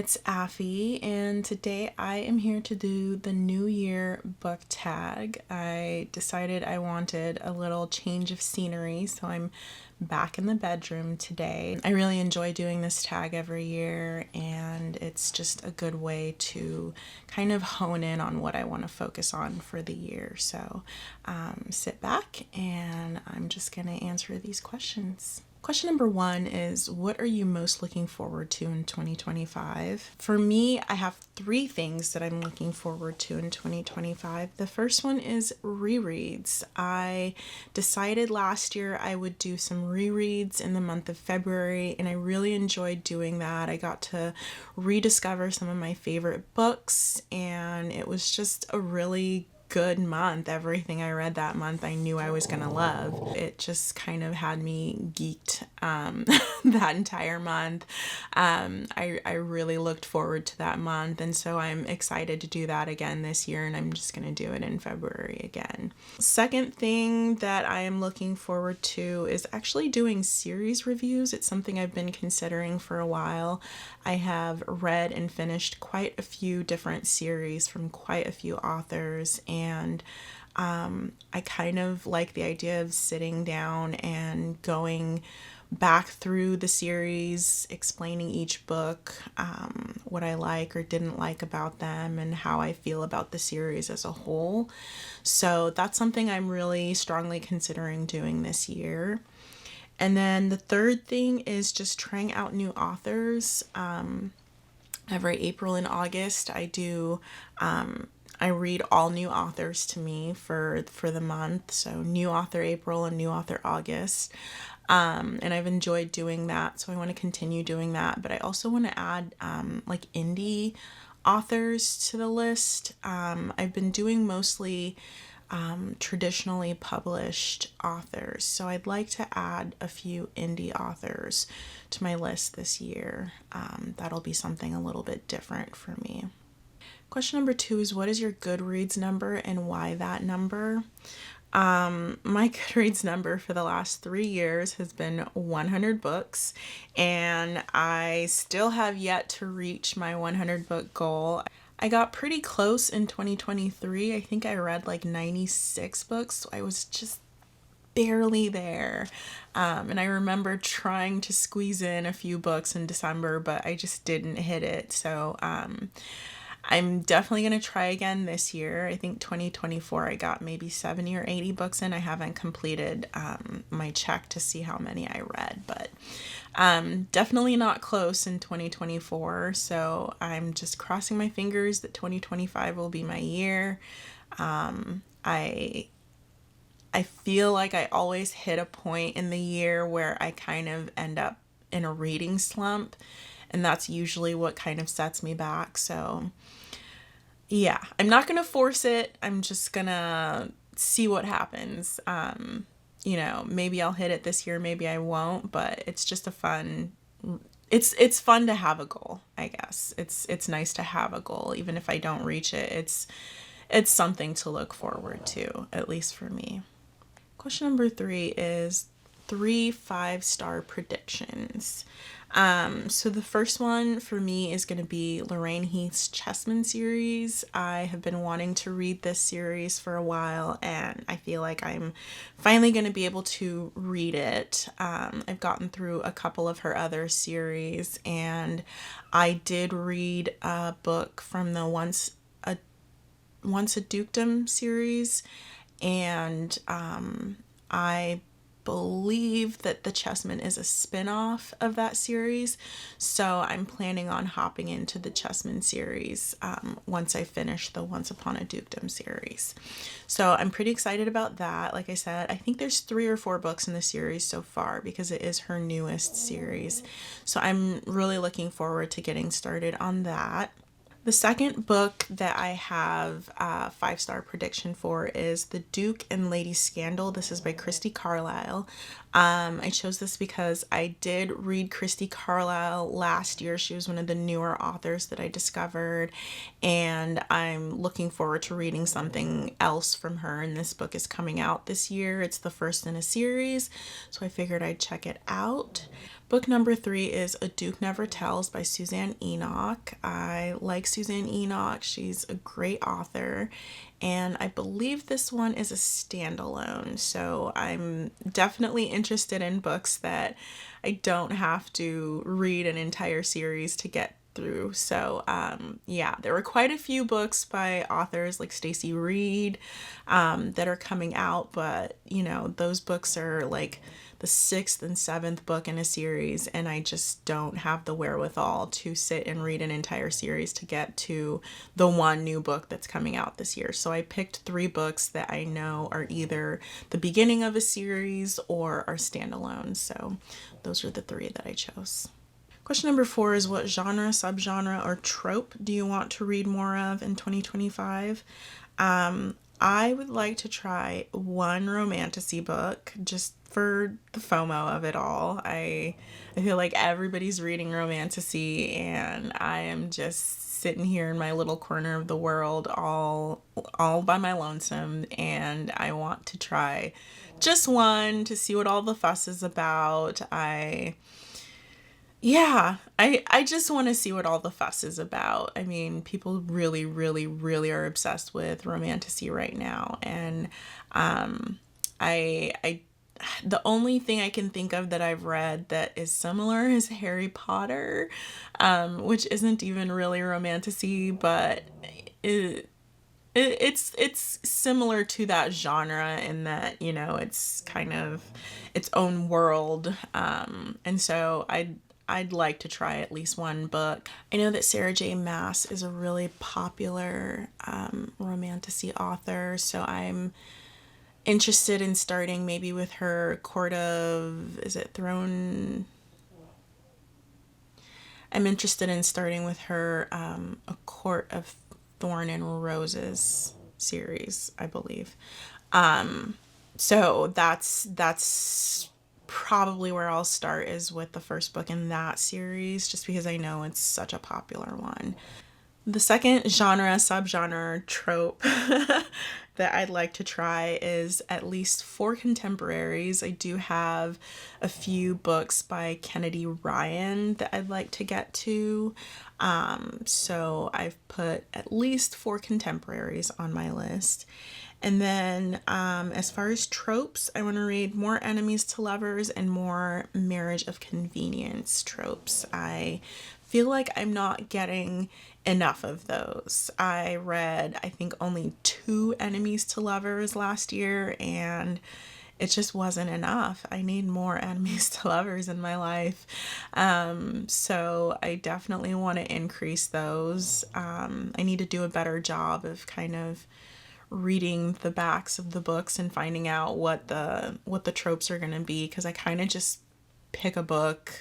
it's Affy, and today I am here to do the New Year book tag. I decided I wanted a little change of scenery, so I'm back in the bedroom today. I really enjoy doing this tag every year, and it's just a good way to kind of hone in on what I want to focus on for the year. So sit back, and I'm just going to answer these questions. Question number one is, what are you most looking forward to in 2025? For me, I have three things that I'm looking forward to in 2025. The first one is rereads. I decided last year I would do some rereads in the month of February, and I really enjoyed doing that. I got to rediscover some of my favorite books, and it was just a really good month. Everything I read that month I knew I was gonna love. It just kind of had me geeked that entire month. I really looked forward to that month, and so I'm excited to do that again this year, and I'm just gonna do it in February again. Second thing that I am looking forward to is actually doing series reviews. It's something I've been considering for a while. I have read and finished quite a few different series from quite a few authors, and I kind of like the idea of sitting down and going back through the series, explaining each book, what I like or didn't like about them, and how I feel about the series as a whole. So that's something I'm really strongly considering doing this year. And then the third thing is just trying out new authors. Every April and August, I read all new authors to me for the month. So new author April and new author August. And I've enjoyed doing that, so I want to continue doing that. But I also want to add like indie authors to the list. I've been doing mostly traditionally published authors, so I'd like to add a few indie authors to my list this year. That'll be something a little bit different for me. Question number two is, what is your Goodreads number and why that number? My Goodreads number for the last 3 years has been 100 books, and I still have yet to reach my 100 book goal. I got pretty close in 2023. I think I read like 96 books. So I was just barely there. And I remember trying to squeeze in a few books in December, but I just didn't hit it. So I'm definitely going to try again this year. I think 2024 I got maybe 70 or 80 books in. I haven't completed my check to see how many I read, but definitely not close in 2024. So I'm just crossing my fingers that 2025 will be my year. I feel like I always hit a point in the year where I kind of end up in a reading slump, and that's usually what kind of sets me back. So yeah, I'm not going to force it. I'm just going to see what happens. Maybe I'll hit it this year, maybe I won't, but it's just it's fun to have a goal, I guess. It's nice to have a goal, even if I don't reach it. It's something to look forward to, at least for me. Question number three is 3 5-star predictions. So the first one for me is going to be Lorraine Heath's Chessmen series. I have been wanting to read this series for a while, and I feel like I'm finally going to be able to read it. I've gotten through a couple of her other series, and I did read a book from the Once a Dukedom series, and I believe that the Chessmen is a spin-off of that series, so I'm planning on hopping into the Chessmen series once I finish the Once Upon a Dukedom series. So I'm pretty excited about that. Like I said, I think there's 3 or 4 books in the series so far because it is her newest series. So I'm really looking forward to getting started on that. The second book that I have a 5-star prediction for is The Duke and Lady Scandal. This is by Christy Carlisle. I chose this because I did read Christy Carlisle last year. She was one of the newer authors that I discovered, and I'm looking forward to reading something else from her. And this book is coming out this year. It's the first in a series, so I figured I'd check it out. Book number 3 is A Duke Never Tells by Suzanne Enoch. I like Suzanne Enoch. She's a great author, and I believe this one is a standalone. So I'm definitely interested in books that I don't have to read an entire series to get through. So yeah, there were quite a few books by authors like Stacy Reid that are coming out, but you know, those books are like the 6th and 7th book in a series, and I just don't have the wherewithal to sit and read an entire series to get to the one new book that's coming out this year. So I picked 3 books that I know are either the beginning of a series or are standalone. So those are the 3 that I chose. Question number 4 is, what genre, subgenre, or trope do you want to read more of in 2025? I would like to try one romantasy book just for the FOMO of it all. I feel like everybody's reading romantasy, and I am just sitting here in my little corner of the world all by my lonesome, and I want to try just one to see what all the fuss is about. I just want to see what all the fuss is about. I mean, people really, really, really are obsessed with romantasy right now. And I the only thing I can think of that I've read that is similar is Harry Potter, which isn't even really romantasy, but it's similar to that genre in that, you know, it's kind of its own world. And so I'd like to try at least one book. I know that Sarah J. Maas is a really popular romantasy author, so I'm interested in starting maybe with her Court of, is it Throne? I'm interested in starting with her A Court of Thorn and Roses series, I believe. So that's probably where I'll start, is with the first book in that series, just because I know it's such a popular one. The second genre, subgenre, trope that I'd like to try is at least 4 contemporaries. I do have a few books by Kennedy Ryan that I'd like to get to. So I've put at least 4 contemporaries on my list. And then as far as tropes, I want to read more enemies to lovers and more marriage of convenience tropes. I feel like I'm not getting enough of those. I read, I think, only 2 enemies to lovers last year, and it just wasn't enough. I need more enemies to lovers in my life. So I definitely want to increase those. I need to do a better job of kind of reading the backs of the books and finding out what the tropes are going to be, because I kind of just pick a book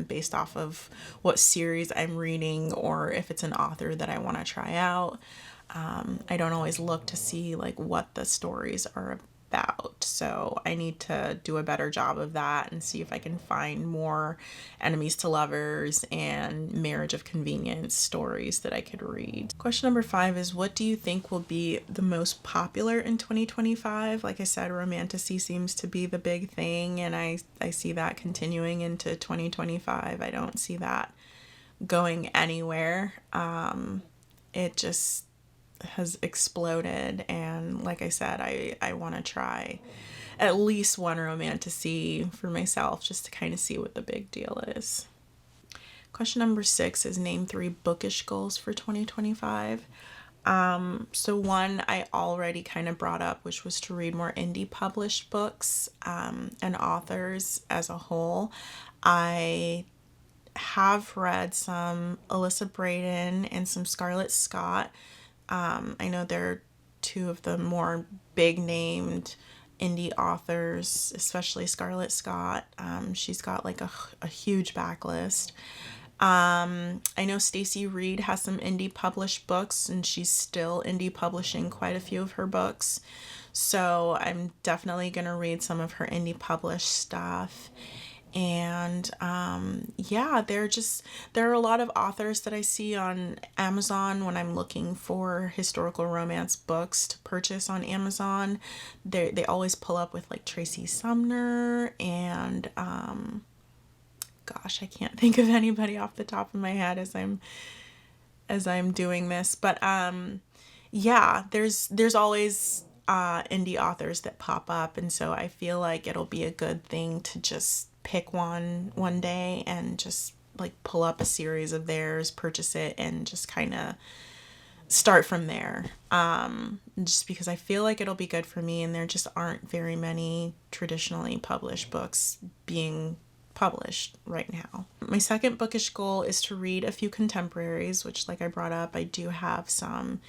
based off of what series I'm reading, or if it's an author that I want to try out. I don't always look to see like what the stories are about. So I need to do a better job of that and see if I can find more enemies to lovers and marriage of convenience stories that I could read. Question number 5 is, what do you think will be the most popular in 2025? Like I said, romantasy seems to be the big thing, and I see that continuing into 2025. I don't see that going anywhere. It just has exploded, and like I said, I want to try at least one romantasy for myself just to kind of see what the big deal is. Question number 6 is, name 3 bookish goals for 2025. So one I already kind of brought up, which was to read more indie published books and authors as a whole. I have read some Alyssa Braden and some Scarlett Scott. I know they're 2 of the more big named indie authors, especially Scarlett Scott. She's got like a huge backlist. I know Stacy Reed has some indie published books, and she's still indie publishing quite a few of her books. So I'm definitely going to read some of her indie published stuff. And yeah, there are a lot of authors that I see on Amazon when I'm looking for historical romance books to purchase on Amazon. They always pull up with like Tracy Sumner and gosh, I can't think of anybody off the top of my head as I'm doing this, but yeah, there's always indie authors that pop up, and so I feel like it'll be a good thing to just pick one day and just like pull up a series of theirs, purchase it, and just kind of start from there. Just because I feel like it'll be good for me, and there just aren't very many traditionally published books being published right now. My second bookish goal is to read a few contemporaries, which, like I brought up, I do have some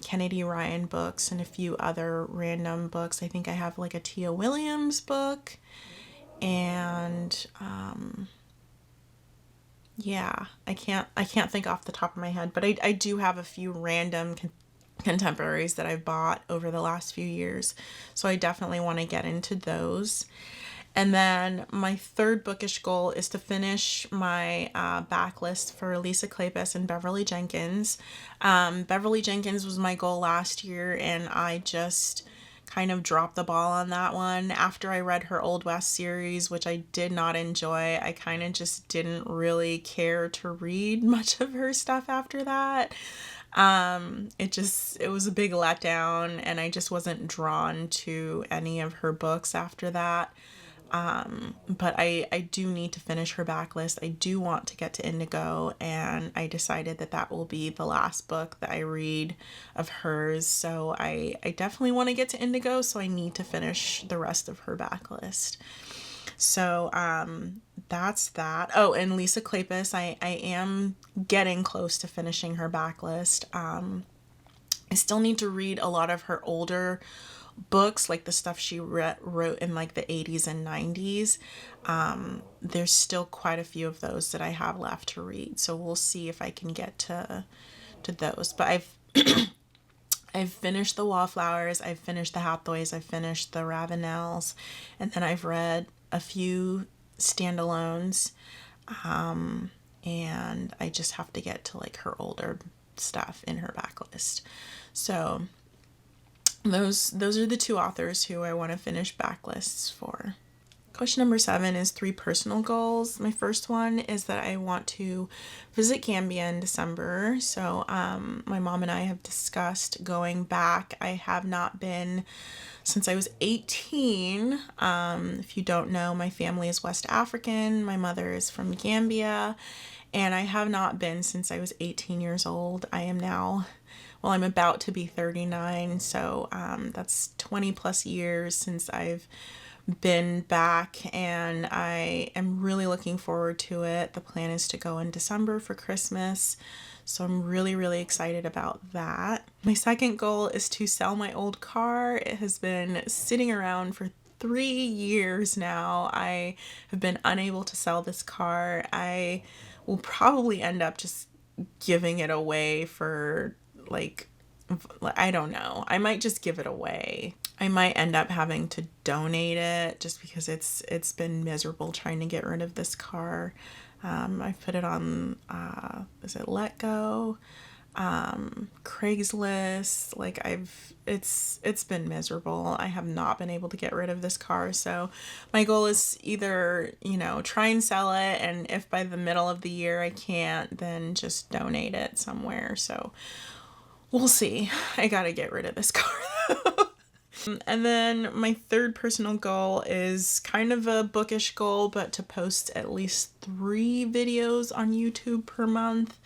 Kennedy Ryan books and a few other random books. I think I have like a Tia Williams book, and yeah, I can't think off the top of my head, but I do have a few random contemporaries that I've bought over the last few years, so I definitely want to get into those. And then my third bookish goal is to finish my backlist for Lisa Kleypas and Beverly Jenkins. Beverly Jenkins was my goal last year, and I just kind of dropped the ball on that one. After I read her Old West series, which I did not enjoy, I kind of just didn't really care to read much of her stuff after that. It was a big letdown, and I just wasn't drawn to any of her books after that. But I do need to finish her backlist. I do want to get to Indigo, and I decided that that will be the last book that I read of hers. So I definitely want to get to Indigo, so I need to finish the rest of her backlist. So that's that. Oh, and Lisa Kleypas, I am getting close to finishing her backlist. I still need to read a lot of her older books, like the stuff she wrote in like the 80s and 90s. There's still quite a few of those that I have left to read, so we'll see if I can get to those. But I've finished the Wallflowers, I've finished the Hathaways, I've finished the Ravenels, and then I've read a few standalones, and I just have to get to like her older stuff in her backlist. So those are the two authors who I want to finish backlists for. Question number 7 is 3 personal goals. My first one is that I want to visit Gambia in December. So my mom and I have discussed going back. I have not been since I was 18. If you don't know, my family is West African. My mother is from Gambia, and I have not been since I was 18 years old. I am now, well, I'm about to be 39, so that's 20 plus years since I've been back, and I am really looking forward to it. The plan is to go in December for Christmas, so I'm really, really excited about that. My second goal is to sell my old car. It has been sitting around for 3 years now. I have been unable to sell this car. I will probably end up just giving it away for like, I don't know. I might just give it away. I might end up having to donate it just because it's been miserable trying to get rid of this car. I put it on is it Letgo, Craigslist. Like it's been miserable. I have not been able to get rid of this car. So my goal is either, try and sell it, and if by the middle of the year I can't, then just donate it somewhere. So we'll see. I gotta get rid of this car though. And then my third personal goal is kind of a bookish goal, but to post at least 3 videos on YouTube per month.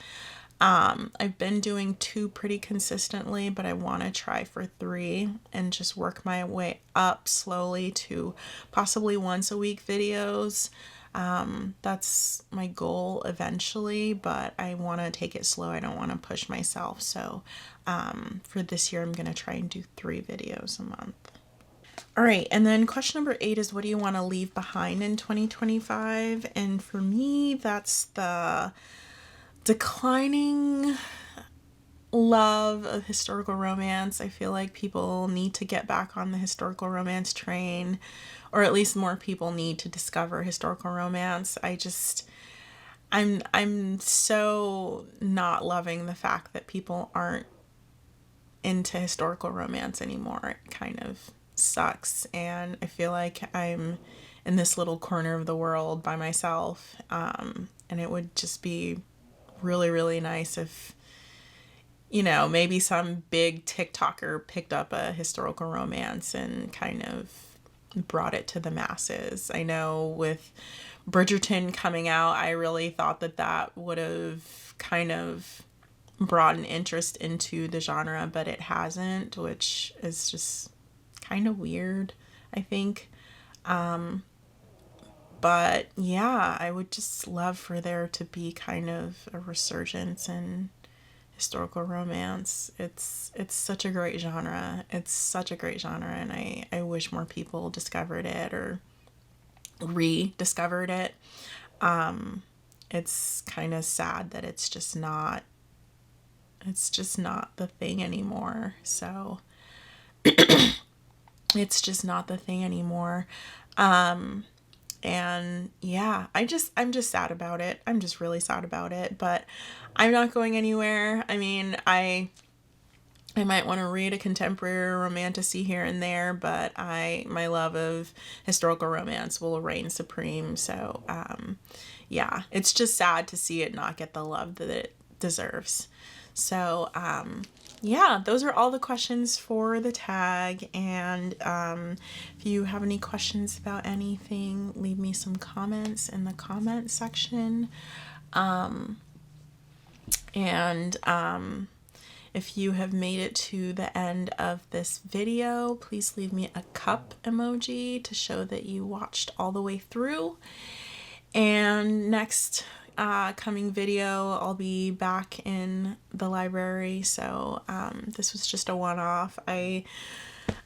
I've been doing 2 pretty consistently, but I want to try for 3 and just work my way up slowly to possibly once a week videos. That's my goal eventually, but I want to take it slow. I don't want to push myself. So for this year, I'm going to try and do 3 videos a month. All right, and then question number 8 is, what do you want to leave behind in 2025? And for me, that's the declining love of historical romance. I feel like people need to get back on the historical romance train, or at least more people need to discover historical romance. I'm so not loving the fact that people aren't into historical romance anymore. It kind of sucks, and I feel like I'm in this little corner of the world by myself. And it would just be really, really nice if, maybe some big TikToker picked up a historical romance and kind of brought it to the masses. I know with Bridgerton coming out, I really thought that that would have kind of brought an interest into the genre, but it hasn't, which is just kind of weird, I think. But yeah, I would just love for there to be kind of a resurgence in historical romance. It's such a great genre. It's such a great genre, and I wish more people discovered it or rediscovered it. It's kind of sad that it's just not the thing anymore. So it's just not the thing anymore. And yeah, I'm just sad about it. I'm just really sad about it, but I'm not going anywhere. I mean, I might want to read a contemporary romantasy here and there, but my love of historical romance will reign supreme. So, yeah, it's just sad to see it not get the love that it deserves. So, yeah, those are all the questions for the tag. And if you have any questions about anything, leave me some comments in the comment section. And if you have made it to the end of this video, please leave me a cup emoji to show that you watched all the way through. And next coming video, I'll be back in the library. So this was just a one-off.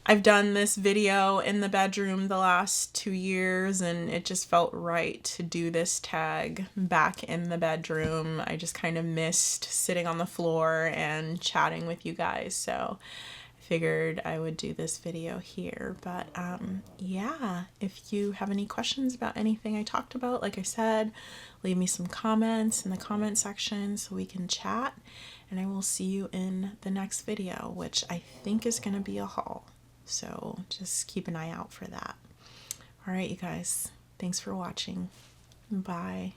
I've done this video in the bedroom the last 2 years, and it just felt right to do this tag back in the bedroom. I just kind of missed sitting on the floor and chatting with you guys, so I figured I would do this video here. But yeah, if you have any questions about anything I talked about, like I said, leave me some comments in the comment section so we can chat, and I will see you in the next video, which I think is going to be a haul. So just keep an eye out for that. All right, you guys. Thanks for watching. Bye.